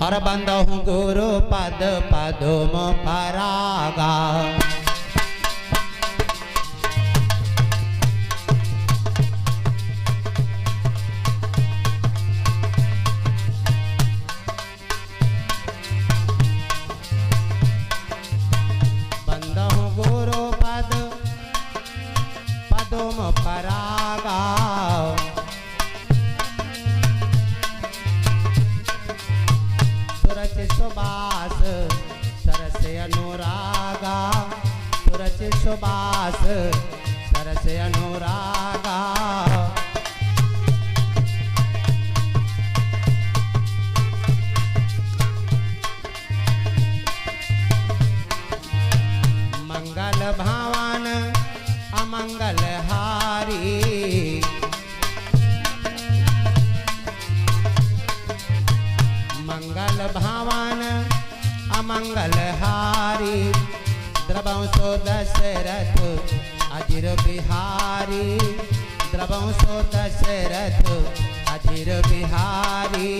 और बंदहु गुरु पद पदुम परागा। बंदहु गुरु पद पदुम परागा। सुबास सरस अनुरागा। सुरच सुबास सरस अनुरागा। मंगल भावन अमंगल हारी। मंगल भावन अमंगल हारी। द्रवंसो दशरथ अजिर बिहारी। द्रवंसो दशरथ अजिर बिहारी।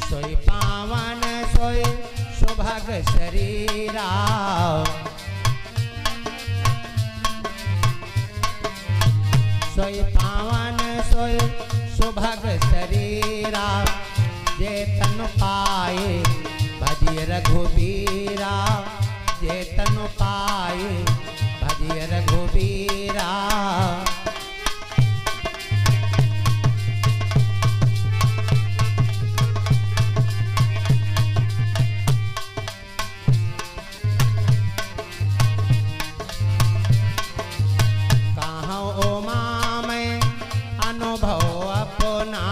सोई पावन सोई सुभग शरीरा। सोई पावन सोई सुभग शरीरा। जे तन पाए भजिय रघुबीरा। जे तन पाए भजिय रघुबीरा। अनुभव अपना।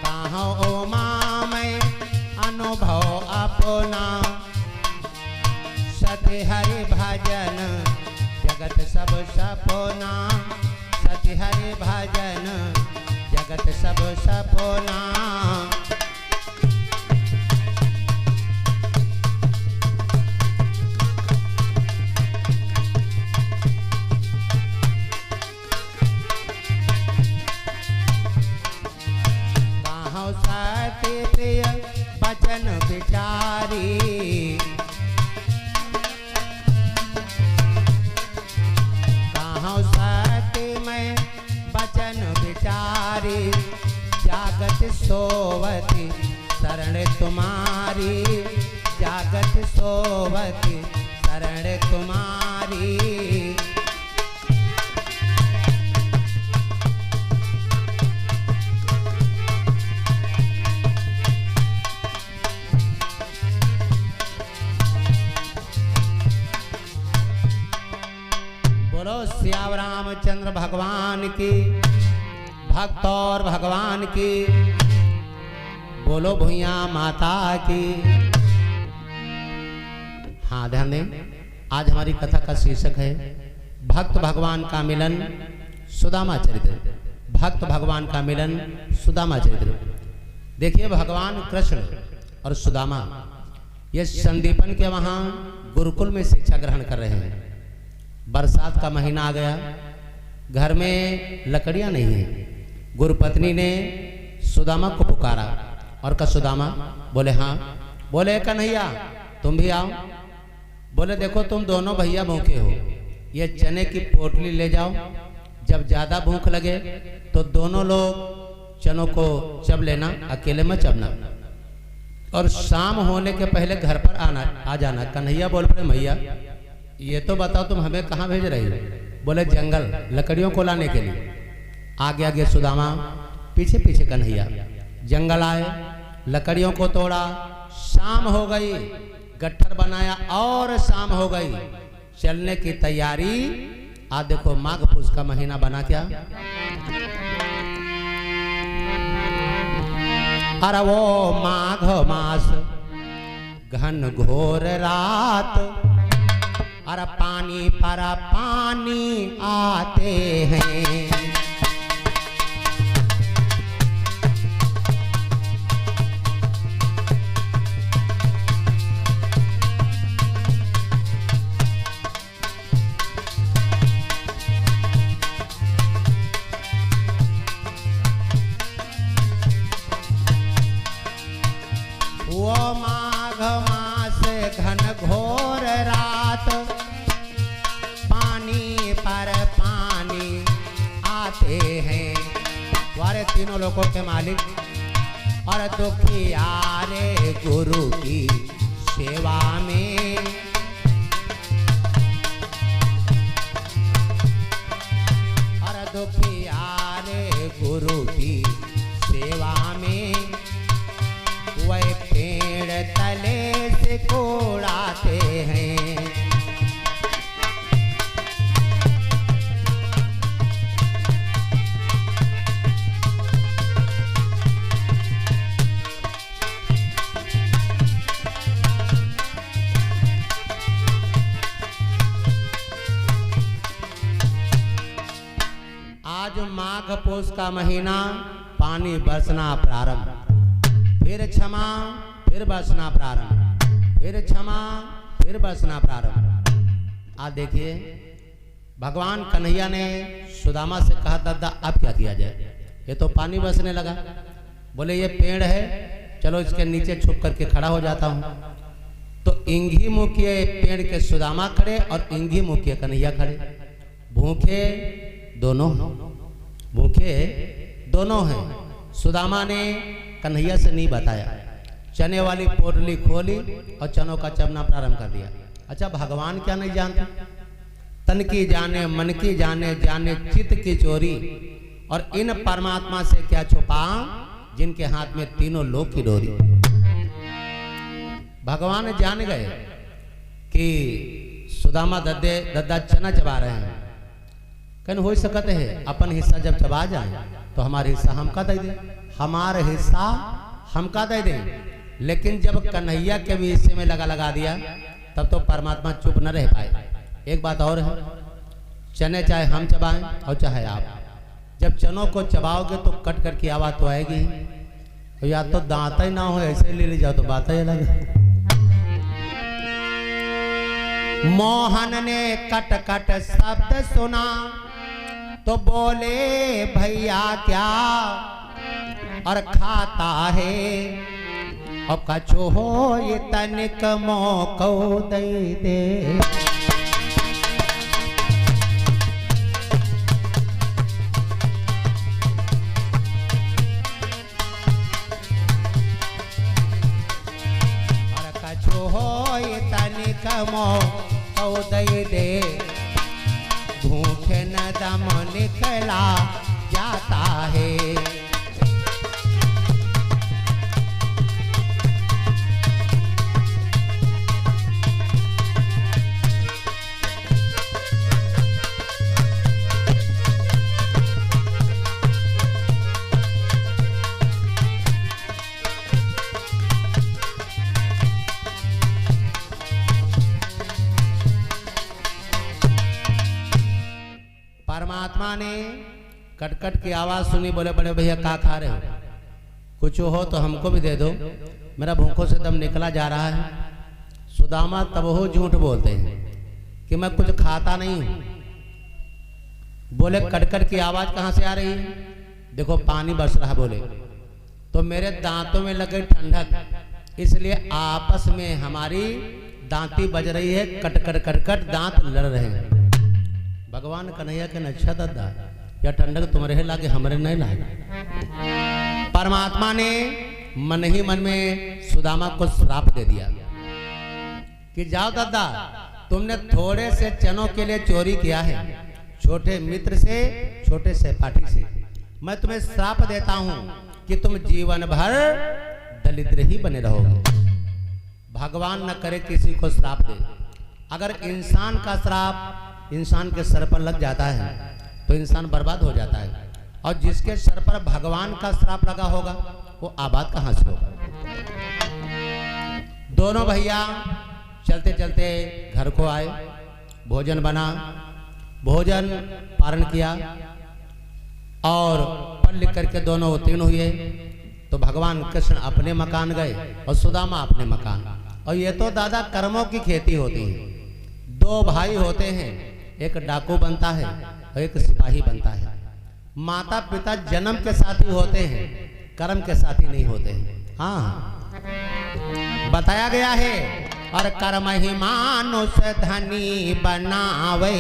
कहाँ उमा में अनुभव अपना। सति हरि भजन जगत सब सपना। सति हरि भजन जगत सब सपना। सति प्रिय बचन विचारी। कहाँ सति में बचन विचारी। जागत सोवती शरण तुम्हारी। जागत सोवती शरण तुम्हारी। बोलो श्याम रामचंद्र भगवान की। भक्त और भगवान की। बोलो भुइया माता की। हाँ ध्यान दें, आज हमारी कथा का शीर्षक है भक्त भगवान का मिलन सुदामा चरित्र। भक्त भगवान का मिलन सुदामा चरित्र। देखिए भगवान कृष्ण और सुदामा ये संदीपन के वहाँ गुरुकुल में शिक्षा ग्रहण कर रहे हैं। बरसात का महीना आ गया, घर में लकड़ियां नहीं है। गुरुपत्नी ने सुदामा को पुकारा और कहा सुदामा। बोले हाँ। बोले कन्हैया तुम भी आओ। बोले देखो तुम दोनों भैया भूखे हो, ये चने की पोटली ले जाओ। जब ज्यादा भूख लगे तो दोनों लोग चनों को चब लेना, अकेले में चबना। और शाम होने के पहले घर पर आ जाना। कन्हैया बोल पड़े मैया ये तो बताओ तुम हमें कहाँ भेज रही हो। बोले जंगल लकड़ियों को लाने के लिए। आगे आगे सुदामा, पीछे पीछे कन्हैया। जंगल आए, लकड़ियों को तोड़ा। शाम हो गई, गट्ठर बनाया और शाम हो गई। चलने की तैयारी। आज देखो माघ पूस का महीना बना क्या। अरे वो माघ मास घन घोर रात। अरे पानी पर पानी आते हैं। तीनों लोगों के मालिक और दुखिया रे गुरु की सेवा में। और दुखिया रे गुरु की सेवा में वह पेड़ तले से कोड़ाते हैं। आज माघ पोष का महीना, पानी बरसना प्रारंभ, फिर क्षमा फिर बरसना प्रारंभ, फिर क्षमा फिर बरसना प्रारंभ। आज देखिए भगवान कन्हैया ने सुदामा से कहा दादा अब क्या किया जाए, ये तो पानी बरसने लगा। बोले ये पेड़ है, चलो इसके नीचे छुप करके खड़ा हो जाता हूँ। तो इंघी मुखिए पेड़ के सुदामा खड़े और इंघी मुखिए कन्हैया खड़े। भूखे दोनों, भूखे दोनों हैं। सुदामा ने कन्हैया से नहीं बताया, चने वाली पोटली खोली और चनों का चबना प्रारंभ कर दिया। अच्छा भगवान क्या नहीं जानते, तन की जाने मन की जाने, जाने चित्त की चोरी। और इन परमात्मा से क्या छुपा जिनके हाथ में तीनों लोक की डोरी। भगवान जान गए कि सुदामा दद्दा चना चबा रहे हैं। कहने हो सकते है अपन हिस्सा जब चबा जाए तो हमारे हिस्सा हमका दे दे, हमारे हिस्सा हमका दे दे। लेकिन जब कन्हैया के भी हिस्से में लगा दिया तब तो परमात्मा चुप न रह पाए। एक बात और है, चने चाहे हम चबाएं और चाहे आप, जब चनों को चबाओगे तो कट कर की आवाज तो आएगी। तो या तो दांत ही ना हो ऐसे ले ले जाओ तो बात ही अलग है। मोहन ने कट कट शब्द सुना तो बोले भैया क्या और खाता है, और कछु हो ये तनिक मौको दे दे। और कछु हो ये तनिक मौको दे दे। भूखे न दम निकला जाता है। परमात्मा ने कटकट की आवाज सुनी, बोले बड़े भैया क्या खा रहे हो, कुछ हो तो हमको भी दे दो, मेरा भूखों से दम निकला जा रहा है। सुदामा तब हो झूठ बोलते हैं कि मैं कुछ खाता नहीं हूं। बोले कटकट की आवाज कहां से आ रही है, देखो पानी बरस रहा। बोले तो मेरे दांतों में लगे ठंडक, इसलिए आपस में हमारी दांती बज रही है, कटकट कटकट दांत लड़ रहे हैं। भगवान कन्हैया के नच्छा दादा या ठंडक तुम्हारे लागे हमारे नहीं लागे। परमात्मा ने मन ही मन में सुदामा को श्राप दे दिया कि जाओ दादा, तुमने थोड़े से चनों के लिए चोरी किया है, छोटे मित्र से, छोटे सहपाठी से। मैं तुम्हें श्राप देता हूं कि तुम जीवन भर दरिद्र ही बने रहोगे। भगवान न करे किसी को श्राप दे। अगर इंसान का श्राप इंसान के सर पर लग जाता है तो इंसान बर्बाद हो जाता है, और जिसके सर पर भगवान का श्राप लगा होगा वो आबाद कहां से होगा। दोनों भैया चलते चलते घर को आए, भोजन बना, भोजन पारण किया और पढ़ लिख करके दोनों उत्तीर्ण हुए। तो भगवान कृष्ण अपने मकान गए और सुदामा अपने मकान। और ये तो दादा कर्मों की खेती होती है। दो भाई होते हैं, एक डाकू बनता है और एक सिपाही बनता है। माता पिता जन्म के साथी होते हैं, कर्म के साथी नहीं होते हैं। हाँ बताया गया है, और कर्म ही मानुष धनी बनावे।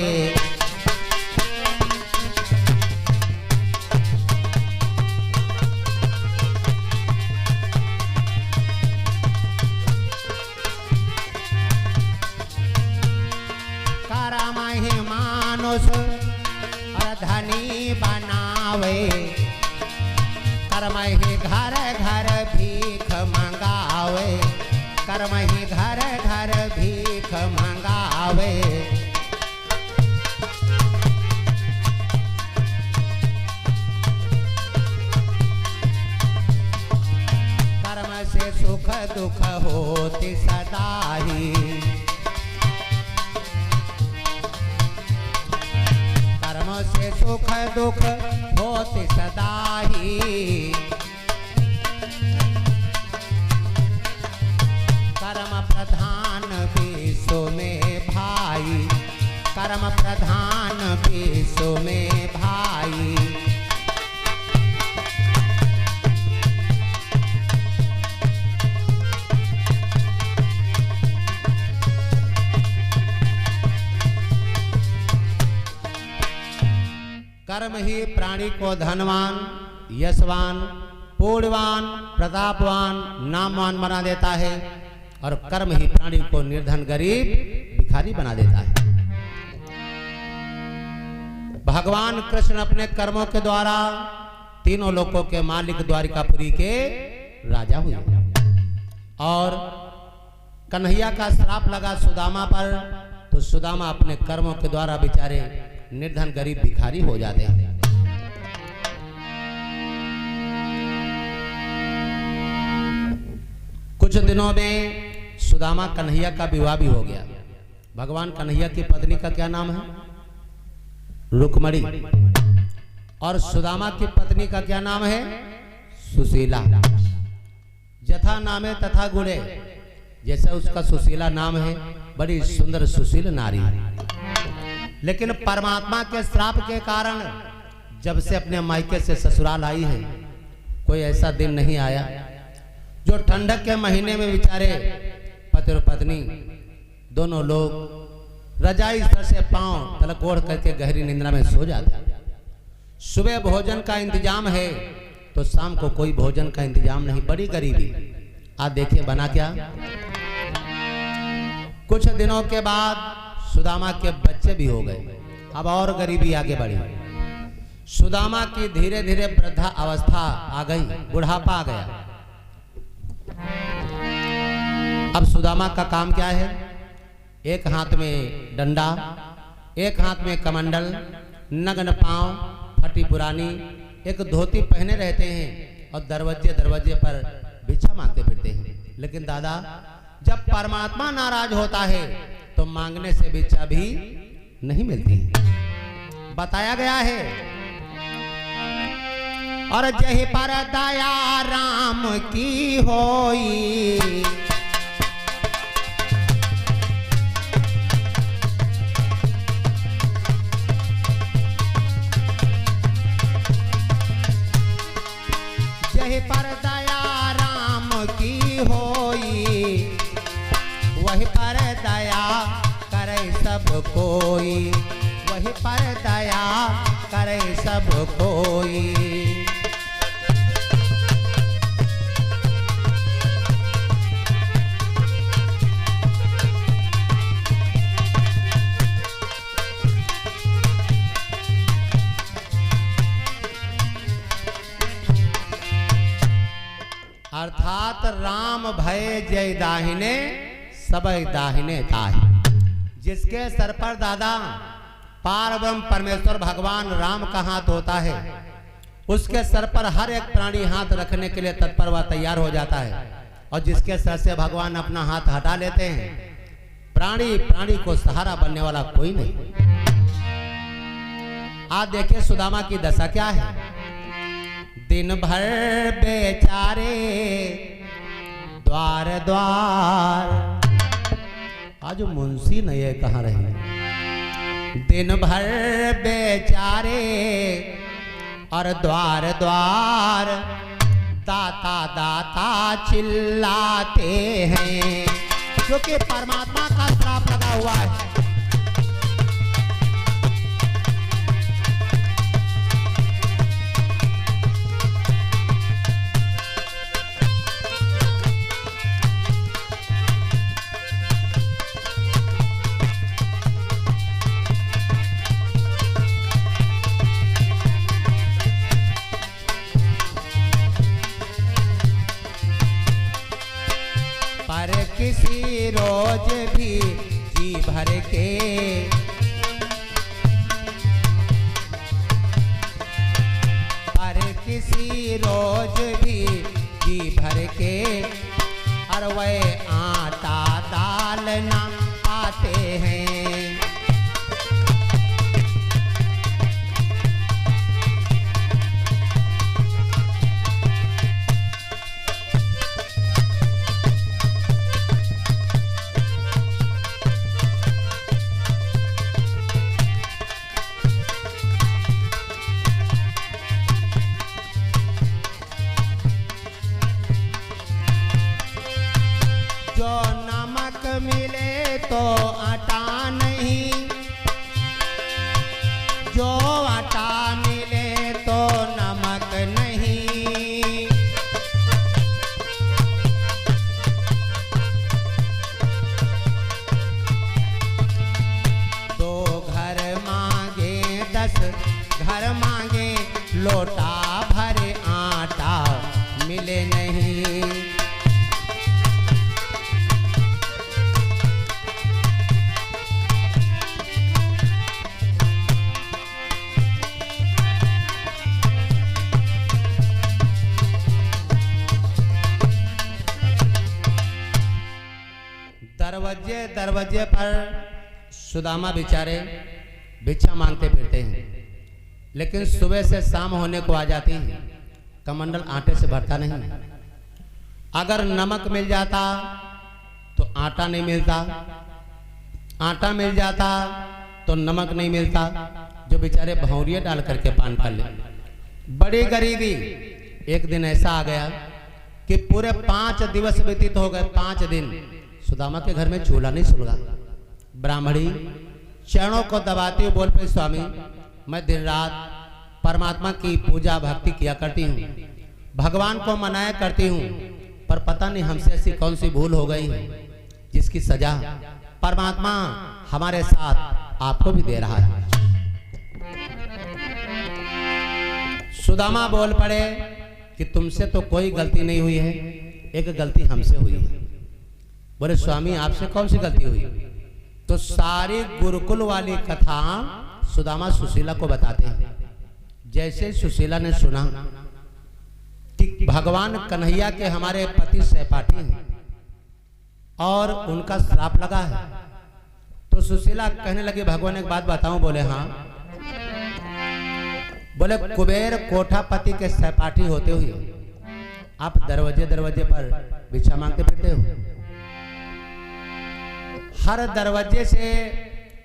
धनी बनावे, कर्म ही घर घर भीख मंगावे, कर्म ही घर घर भीख मंगावे। कर्म से सुख दुख होती सदा ही, कर्म से सुख दुख होती सदा ही। कर्म प्रधान विश्व में भाई, कर्म प्रधान विश्व में भाई। कर्म ही प्राणी को धनवान, यशवान, पूर्णवान, प्रतापवान, नामवान बना देता है, और कर्म ही प्राणी को निर्धन, गरीब, भिखारी बना देता है। भगवान कृष्ण अपने कर्मों के द्वारा तीनों लोकों के मालिक, द्वारिकापुरी के राजा हुए, और कन्हैया का श्राप लगा सुदामा पर, तो सुदामा अपने कर्मों के द्वारा बेचारे निर्धन, गरीब, भिखारी हो जाते हैं। कुछ दिनों में सुदामा कन्हैया का विवाह भी हो गया। भगवान कन्हैया की पत्नी का क्या नाम है? रुक्मणी। और सुदामा की पत्नी का क्या नाम है? सुशीला। जथा नामे तथा गुणे, जैसा उसका सुशीला नाम है, बड़ी सुंदर सुशील नारी। लेकिन परमात्मा के श्राप के कारण जब से अपने मायके से ससुराल आई है, कोई ऐसा दिन नहीं आया जो ठंडक के महीने में बेचारे पति और पत्नी दोनों लोग रजाई सर से पांव तलक ओढ़ करके गहरी निंद्रा में सो जाते। सुबह भोजन का इंतजाम है तो शाम को कोई भोजन का इंतजाम नहीं, बड़ी गरीबी। आज देखिए बना क्या। कुछ दिनों के बाद सुदामा के बच्चे भी हो गए, अब और गरीबी आगे बढ़ी। सुदामा की धीरे धीरे वृद्धा अवस्था आ गई, बुढ़ापा आ गया। अब सुदामा का काम क्या है? एक हाथ में डंडा, एक हाथ में कमंडल, नग्न पांव, फटी पुरानी एक धोती पहने रहते हैं और दरवाजे दरवाजे पर भिक्षा मांगते फिरते हैं। लेकिन दादा, जब परमात्मा नाराज होता है तो मांगने से भिक्षा भी नहीं मिलती, बताया गया है। और जही पर दया राम की होई, जही पर दया राम की होई, वही पर दया करे सब कोई, वही पर दया करे सब कोई। अर्थात राम भय जय दाहिने, सबई दाहिने ताहि। जिसके सर पर दादा पारब्रह्म परमेश्वर भगवान राम का हाथ होता है, उसके सर पर हर एक प्राणी हाथ रखने के लिए तत्पर व तैयार हो जाता है। और जिसके सर से भगवान अपना हाथ हटा लेते हैं, प्राणी को सहारा बनने वाला कोई नहीं। आज देखिए सुदामा की दशा क्या है। दिन भर बेचारे द्वार द्वार, आज मुंशी नहीं है, कहाँ रहे। दिन भर बेचारे और द्वार द्वार दाता दाता चिल्लाते हैं, क्योंकि परमात्मा का श्राप लगा हुआ है। रोज भी जी भर के, पर किसी रोज भी जी भर के, और वह आटा दाल ना पाते हैं। जो नमक मिले तो आटा नहीं, जो आटा मिले तो नमक नहीं। दो घर मांगे 10 घर मांगे, लोटा भर आटा मिले नहीं। दरवाजे दरवाजे पर सुदामा बेचारे भिक्षा मांगते फिरते हैं, लेकिन सुबह से शाम होने को आ जाती है, कमंडल आटे से भरता नहीं। अगर नमक मिल जाता तो आटा नहीं मिलता, आटा मिल जाता तो नमक नहीं मिलता, जो बेचारे भौरिया डाल करके पान कर ले। बड़ी गरीबी। एक दिन ऐसा आ गया कि पूरे 5 दिवस व्यतीत हो गए। 5 दिन सुदामा के घर में चूल्हा नहीं सुलगा। ब्राह्मणी चरणों को दबाती हुई बोल पे, स्वामी मैं दिन रात परमात्मा की पूजा भक्ति किया करती हूँ, भगवान को मनाया करती हूँ, पर पता नहीं हमसे ऐसी कौन सी भूल हो गई जिसकी सजा परमात्मा हमारे साथ आपको भी दे रहा है। सुदामा बोल पड़े कि तुमसे तो कोई गलती नहीं हुई है, एक गलती हमसे हुई है। बोले स्वामी आपसे कौन सी गलती हुई? तो सारी गुरुकुल वाली कथा सुदामा सुशीला को बताते हैं। जैसे सुशीला ने सुना कि भगवान कन्हैया के हमारे पति सहपाठी हैं और उनका श्राप लगा है, तो सुशीला कहने लगी भगवान एक बात बताऊं? बोले हाँ। बोले कुबेर कोठापति के सहपाठी होते हुए आप दरवाजे दरवाजे पर भिक्षा मांगते फिरते हो। हर दरवाजे से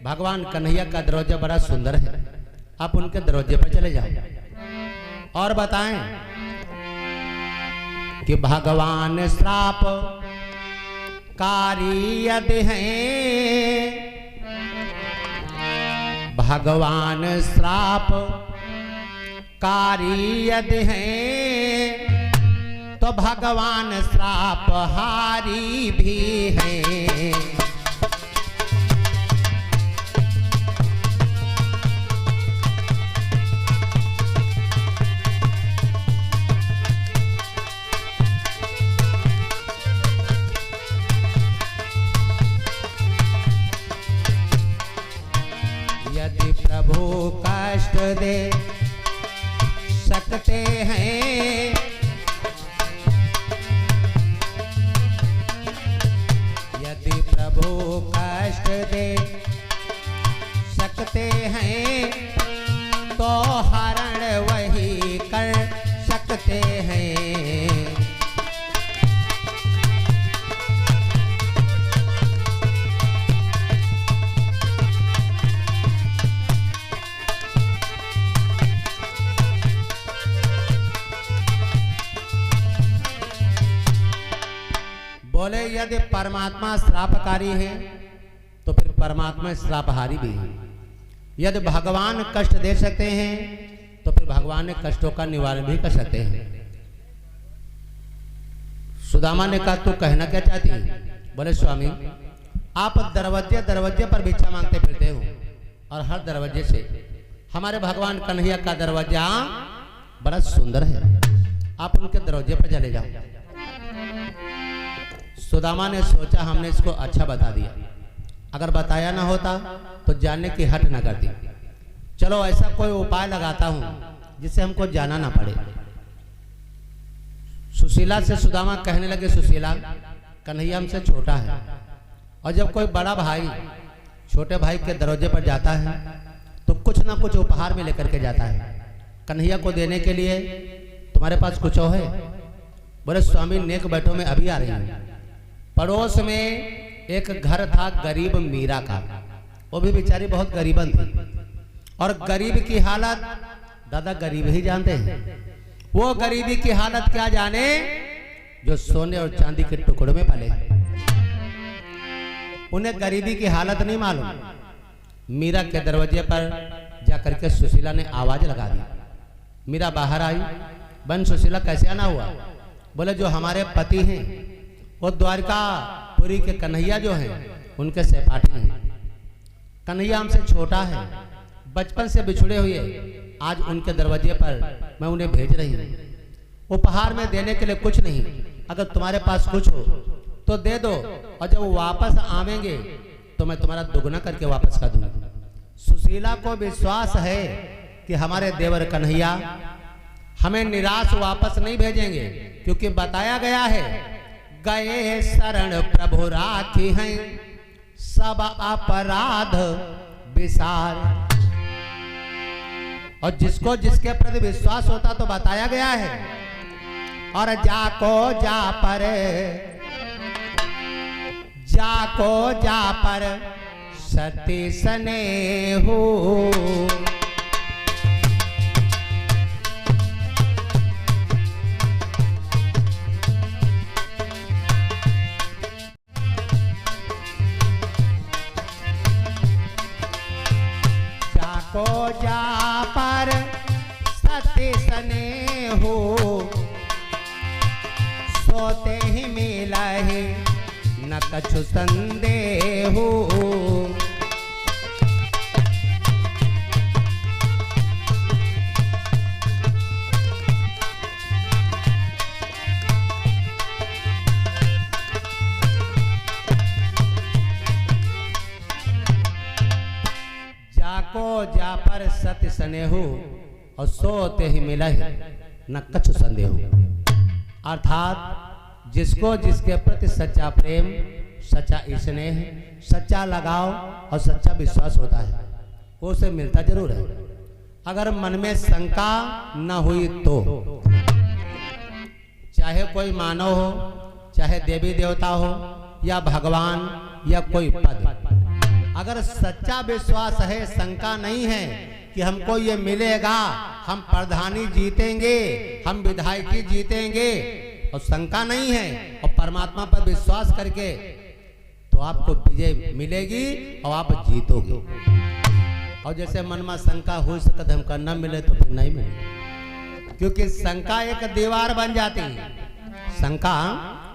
भगवान कन्हैया का दरवाजा बड़ा सुंदर है, आप उनके दरवाजे पर चले जाओ और बताएं कि भगवान श्राप कारी यदि हैं, भगवान श्राप कारी यदि हैं, तो भगवान श्राप हारी भी हैं। यदि प्रभु कष्ट दे सकते हैं, यदि प्रभु कष्ट दे सकते हैं, तो हरण वही कर सकते हैं। बोले यदि परमात्मा श्रापकारी है तो फिर परमात्मा श्रापहारी भी है। यदि भगवान कष्ट दे सकते हैं तो फिर भगवान ने कष्टों का निवारण भी कर सकते हैं। सुदामा ने कहा तू कहना क्या चाहती है? बोले स्वामी आप दरवाजे दरवाजे पर भिक्षा मांगते फिरते हो और हर दरवाजे से हमारे भगवान कन्हैया का दरवाजा बड़ा सुंदर है, आप उनके दरवाजे पर चले जाओ। सुदामा ने सोचा हमने इसको अच्छा बता दिया, अगर बताया ना होता तो जानने की हट न करती। चलो ऐसा कोई उपाय लगाता हूं जिससे हमको जाना ना पड़े। सुशीला से सुदामा कहने लगे, सुशीला कन्हैया हमसे छोटा है, और जब कोई बड़ा भाई छोटे भाई के दरवाजे पर जाता है तो कुछ ना कुछ उपहार में लेकर के जाता है। कन्हैया को देने के लिए तुम्हारे पास कुछ हो है? बोले स्वामी नेक बैठो में अभी आ रही हूँ। पड़ोस में एक घर था गरीब मीरा का, वो भी बेचारी बहुत गरीबन थी, और गरीब की हालत दादा गरीब ही जानते हैं। वो गरीबी की हालत क्या जाने जो सोने और चांदी के टुकड़ों में पले, उन्हें गरीबी की हालत नहीं मालूम। मीरा के दरवाजे पर जाकर के सुशीला ने आवाज लगा दी। मीरा बाहर आई, बन सुशीला कैसे आना हुआ? बोले जो हमारे पति हैं वो द्वारकापुरी के कन्हैया जो हैं उनके सहपाठी हैं। कन्हैया हमसे छोटा है, बचपन से बिछुड़े हुए, आज उनके दरवाजे पर मैं उन्हें भेज रही हूँ। उपहार में देने के लिए कुछ नहीं, अगर तुम्हारे पास कुछ हो तो दे दो, और जब वो वापस आवेंगे तो मैं तुम्हारा दुगना करके वापस कर दूंगा। सुशीला को विश्वास है कि हमारे देवर कन्हैया हमें निराश वापस नहीं भेजेंगे, क्योंकि बताया गया है गए शरण प्रभु राखी हैं सब अपराध विसार। और जिसको जिसके प्रति विश्वास होता तो बताया गया है, और जाको जा पर सती स्नेहु। जाको जा पर सती स्नेहु, सोते ही मिला है न कछु संदेहु। जाको जा पर सत्य स्नेहु, और सोते ही मिला है न कछु संदेहु। अर्थात जिसको जिसके प्रति सच्चा प्रेम, सच्चा स्नेह, सच्चा लगाव और सच्चा विश्वास होता है वो उसे मिलता जरूर है। अगर मन में शंका न हुई तो चाहे कोई मानव हो, चाहे देवी देवता हो, या भगवान, या कोई पद, अगर सच्चा विश्वास है, शंका नहीं है कि हमको ये मिलेगा, हम प्रधानी जीतेंगे, हम विधायकी जीतेंगे, और शंका नहीं है, और परमात्मा पर विश्वास करके, तो आपको विजय मिलेगी और आप जीतोगे। और जैसे मन में शंका हो सकता हमका न मिले तो फिर नहीं मिले, क्योंकि शंका एक दीवार बन जाती है, शंका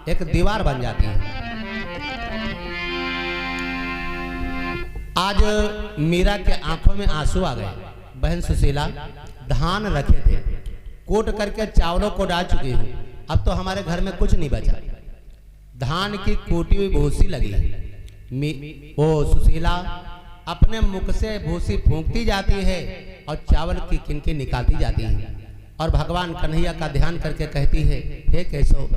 एक दीवार बन जाती है। आज मीरा के आंखों में आंसू आ गए। बहन सुशीला धान रखे थे, कूट करके चावलों को डाल चुकी हूँ, अब तो हमारे घर में कुछ नहीं बचा, धान की कूटी हुई भूसी लगी है। वो सुशीला अपने मुख से भूसी फूंकती जाती है और चावल की किनकी निकालती जाती है, और भगवान कन्हैया का ध्यान करके कहती है, हे केशव,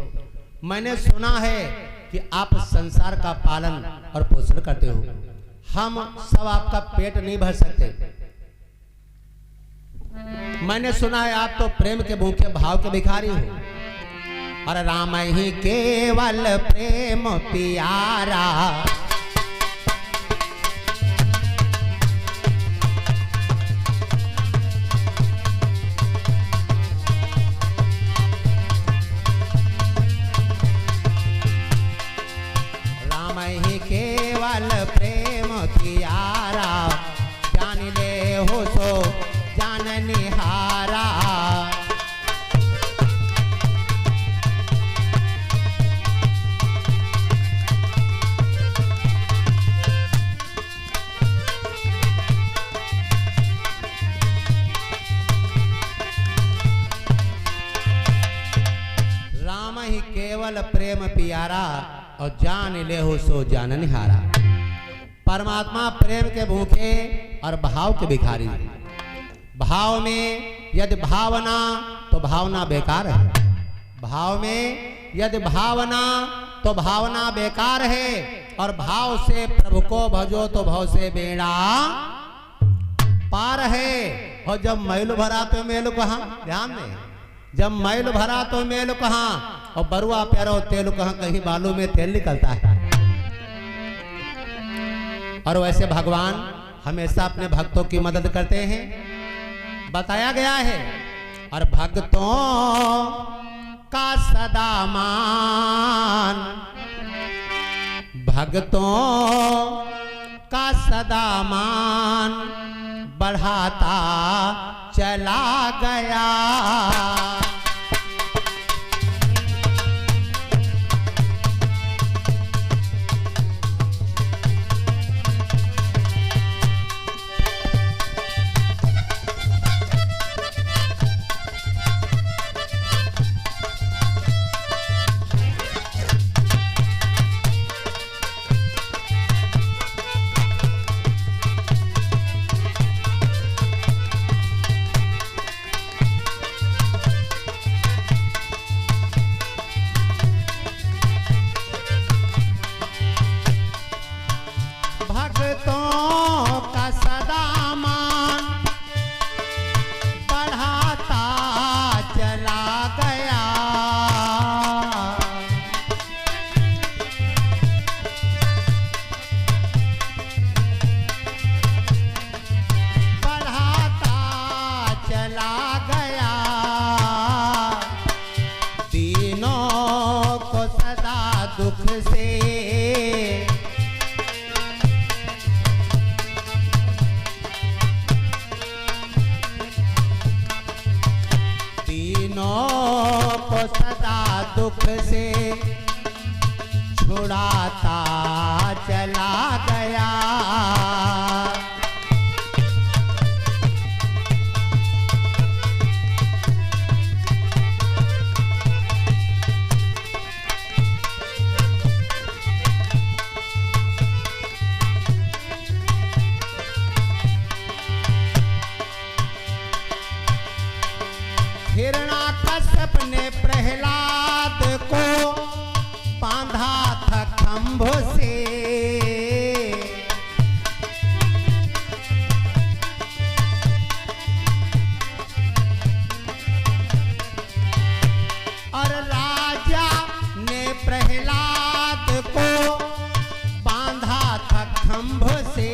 मैंने सुना है कि आप संसार का पालन और पोषण करते हो, हम सब आपका पेट नहीं भर सकते। मैंने सुना है आप तो प्रेम के भूखे भाव के भिखारी हो, और राम ही केवल प्रेम प्यारा। राम ही केवल प्रेम प्यारा, जान ले हो सो जान निहारा। राम ही केवल प्रेम प्यारा, और जान ले हो सो जानन हारा। परमात्मा प्रेम के भूखे और भाव के भिखारी। भाव में यदि भावना तो भावना बेकार है। भाव में यदि भावना तो भावना बेकार है। और भाव से प्रभु को भजो तो भाव से बेड़ा पार है। और जब मैल भरा तो मेल कहाँ, ध्यान दें, जब मैल भरा तो मेल कहाँ, और बरुआ प्यारो तेल कहाँ, कहीं बालू में तेल निकलता है। और वैसे भगवान हमेशा अपने भक्तों की मदद करते हैं, बताया गया है। और भक्तों का सदा मान, भक्तों का सदा मान बढ़ाता चला गया। भक्तों का सदा मान बढ़ाता चला गया। बढ़ाता चला गया। दीनों को सदा दुख से को सदा दुख से छुड़ाता चला गया। हिरण्याकश्यप ने प्रहलाद को बांधा था खंभ से। और राजा ने प्रहलाद को बांधा था खंभ से।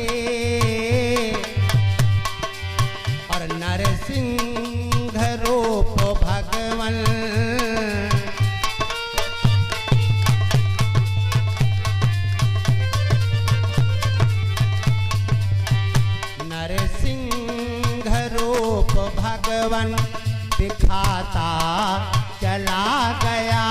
और नरसिंह रूप भगवन नरसिंह रूप भगवन दिखाता चला गया।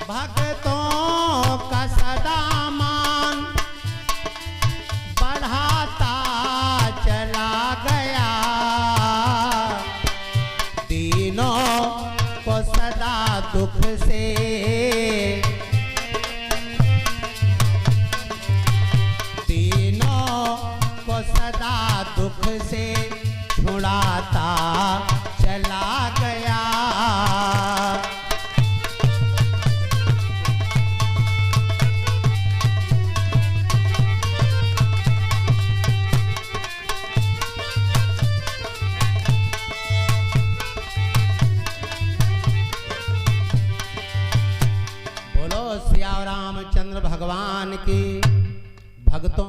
भक्तों का सदा मान बढ़ाता चला गया। दीनों को सदा दुख से दीनों को सदा दुख से छुड़ाता चला गया। बोलो सिया रामचंद्र भगवान की। भक्तों